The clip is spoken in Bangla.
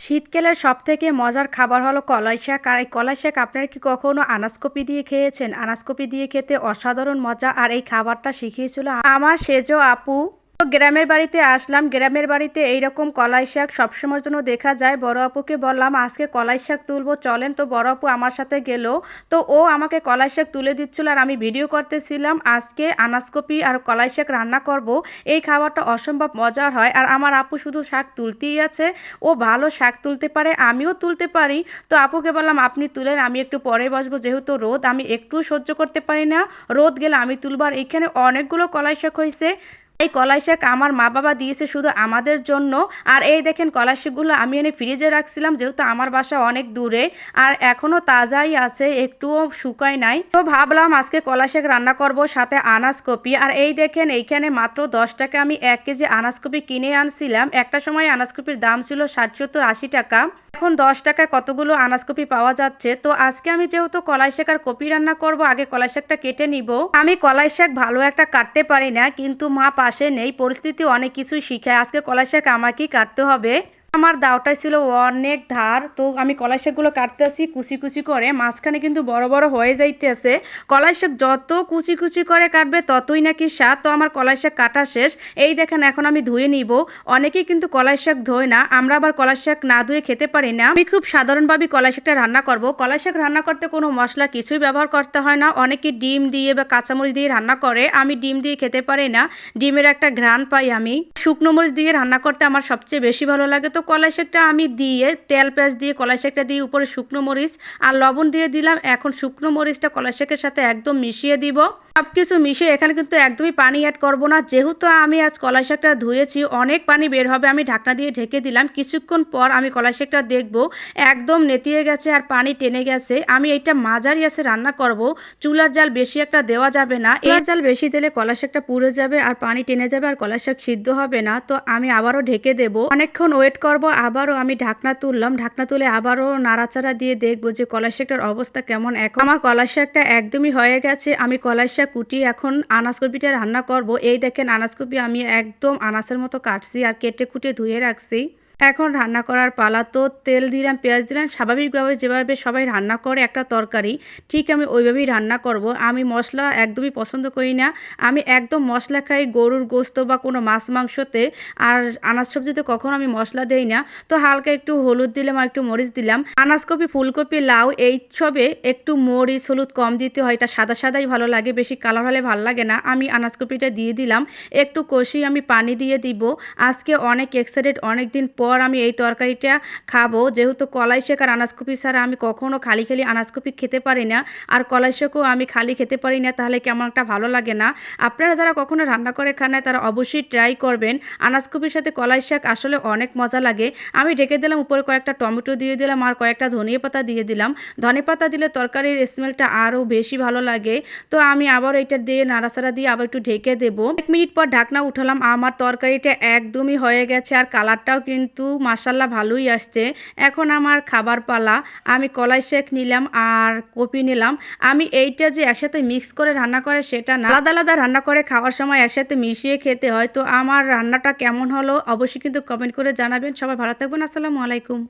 শীতকালের সবথেকে মজার খাবার হলো কলাই শাক। আর এই কলাই শাক আপনারা কি কখনো আনাজকপি দিয়ে খেয়েছেন? আনাজকপি দিয়ে খেতে অসাধারণ মজা। আর এই খাবারটা শিখিয়েছিল আমার সেজো আপু। তো গ্রামের বাড়িতে আসলাম, গ্রামের বাড়িতে এইরকম কলাই শাক সবসময়ের জন্য দেখা যায়। বড় আপুকে বললাম আজকে কলাই শাক তুলবো, চলেন। তো বড় আপু আমার সাথে গেল। তো ও আমাকে কলাই শাক তুলে দিচ্ছিল আর আমি ভিডিও করতেছিলাম। আজকে আনাজকপি আর কলাই শাক রান্না করব। এই খাবারটা অসম্ভব মজার হয়। আর আমার আপু শুধু শাক তুলতেই আছে, ও ভালো শাক তুলতে পারে, আমিও তুলতে পারি। তো আপুকে বললাম আপনি তুলেন, আমি একটু পরে বসবো, যেহেতু রোদ আমি একটু সহ্য করতে পারি না। রোদ গেলে আমি তুলবার। এখানে অনেকগুলো কলাই শাক হয়েছে। এই কলাই শাক আমার মা বাবা দিয়েছে শুধু আমাদের জন্য। আর এই দেখেন কলাই শাকগুলো আমি এনে ফ্রিজে রাখছিলাম, যেহেতু আমার বাসা অনেক দূরে আর এখনও তাজাই আছে, একটুও শুকায় নাই। তো ভাবলাম আজকে কলাই শাক রান্না করব, সাথে আনাজকপি। আর এই দেখেন এইখানে মাত্র 10 টাকা আমি 1 কেজি আনাজকপি কিনে আনছিলাম। একটা সময় আনাজকপির দাম ছিল 60-70-80 টাকা। এখন 10 টাকায় কতগুলো আনাজকপি পাওয়া যাচ্ছে। তো আজকে আমি যেহেতু কলাই শাক আর কপি রান্না করব, আগে কলাই শাকটা কেটে নিব। আমি কলাই শাক ভালো একটা কাটতে পারি না, কিন্তু মা পাশে নেই, পরিস্থিতি অনেক কিছুই শিখায়। আজকে কলাই শাক আমাকেই কাটতে হবে। আমার দাওটাই ছিল অনেক ধার। তো আমি কলাই শাকগুলো কাটতেছি কুচি কুচি করে, মাঝখানে কিন্তু বড় বড় হয়ে যাইতেছে। কলাই শাক যত কুচি কুচি করে কাটবে ততই নাকি স্বাদ। তো আমার কলাই শাক কাটা শেষ। এই দেখেন এখন আমি ধুয়ে নিব। অনেকেই কিন্তু কলাই শাক ধোয় না, আমরা আবার কলাই শাক না ধুয়ে খেতে পারি না। আমি খুব সাধারণভাবে কলাই শাকটা রান্না করব। কলাই শাক রান্না করতে কোনো মশলা কিছুই ব্যবহার করতে হয় না। অনেকে ডিম দিয়ে বা কাঁচামরিচ দিয়ে রান্না করে, আমি ডিম দিয়ে খেতে পারি না। ডিমের একটা ঘ্রাণ পাই আমি। শুকনো মরিচ দিয়ে রান্না করতে আমার সবচেয়ে বেশি ভালো লাগে। তো কলাই শাকটা আমি দিয়ে তেল পেঁয়াজ দিয়ে কলাই শাকটা দিয়ে উপরে শুকনো মরিচ আর লবণ দিয়ে দিলাম। এখন শুকনো মরিচটা কলাই শাকের সাথে একদম মিশিয়ে দিব। সব কিছু মিশিয়ে এখানে কিন্তু একদমই পানি অ্যাড করব না, যেহেতু আমি আজ কলাই শাকটা ধুয়েছি অনেক পানি বের হবে। আমি ঢাকনা দিয়ে ঢেকে দিলাম। কিছুক্ষণ পর আমি কলাই শাকটা দেখব একদম নেতিয়ে গেছে আর পানি টেনে গেছে। আমি এইটা মাঝারি আছে রান্না করব, চুলার জাল বেশি একটা দেওয়া যাবে না। চুলার জাল বেশি দিলে কলাই শাকটা পুড়ে যাবে আর পানি টেনে যাবে আর কলাই শাক সিদ্ধ হবে না। তো আমি আবারও ঢেকে দেব, অনেকক্ষণ ওয়েট করব। আবারও আমি ঢাকনা তুললাম, ঢাকনা তুলে আবারও নাড়াচাড়া দিয়ে দেখবো যে কলাই শাকটার অবস্থা কেমন। এখন আমার কলাই শাকটা একদমই হয়ে গেছে। আমি কলাই শাক কুটি এখন আনাজকপিটা রান্না করব। এই দেখেন আনাজকপি আমি একদম আনাজের মতো কাটছি আর কেটে কুটে ধুয়ে রাখছি। এখন রান্না করার পালা। তো তেল দিলাম, পেঁয়াজ দিলাম, স্বাভাবিকভাবে যেভাবে সবাই রান্না করে একটা তরকারি, ঠিক আমি ওইভাবেই রান্না করব। আমি মশলা একদমই পছন্দ করি না। আমি একদম মশলা খাই গরুর গোস্ত বা কোনো মাছ মাংসতে, আর আনাজ সবজিতে কখনো আমি মশলা দেই না। তো হালকা একটু হলুদ দিলাম আর একটু মরিচ দিলাম। আনাজকপি, ফুলকপি, লাউ এই সবে একটু মরিচ হলুদ কম দিতে হয়, এটা সাদা সাদাই ভালো লাগে, বেশি কালার হলে ভালো লাগে না। আমি আনাজকপিটা দিয়ে দিলাম, একটু কষিয়ে আমি পানি দিয়ে দিব। আজকে অনেক এক্সাইটেড, অনেক দিন পর আমি এই তরকারিটা খাবো, যেহেতু কলাই শাক আর আনাজকপি ছাড়া আমি কখনো খালি খালি আনাজকপি খেতে পারি না, আর কলাই শাকও আমি খালি খেতে পারি না, তাহলে কেমন একটা ভালো লাগে না। আপনারা যারা কখনো রান্না করে খান না তারা অবশ্যই ট্রাই করবেন। আনাজকপির সাথে কলাই শাক আসলে অনেক মজা লাগে। আমি ঢেকে দিলাম, উপরে কয়েকটা টমেটো দিয়ে দিলাম আর কয়েকটা ধনিয়া পাতা দিয়ে দিলাম। ধনে পাতা দিলে তরকারির স্মেলটা আরও বেশি ভালো লাগে। তো আমি আবার এটা দিয়ে নাড়াচাড়া দিয়ে আবার একটু ঢেকে দেবো। 1 মিনিট পর ঢাকনা উঠালাম। আমার তরকারিটা একদমই হয়ে গেছে আর কালারটাও কিন্তু মাশাআল্লাহ ভালোই আসছে। এখন আমার খাবার পালা। আমি কলাই শাক নিলাম আর কপি নিলাম। আমি এইটা যে একসাথে মিক্স করে রান্না করে সেটা না, আলাদা আলাদা রান্না করে খাওয়ার সময় একসাথে মিশিয়ে খেতে হয়। তো আমার রান্নাটা কেমন হলো অবশ্যই কিন্তু কমেন্ট করে জানাবেন। সবাই ভালো থাকবেন। আসসালামু আলাইকুম।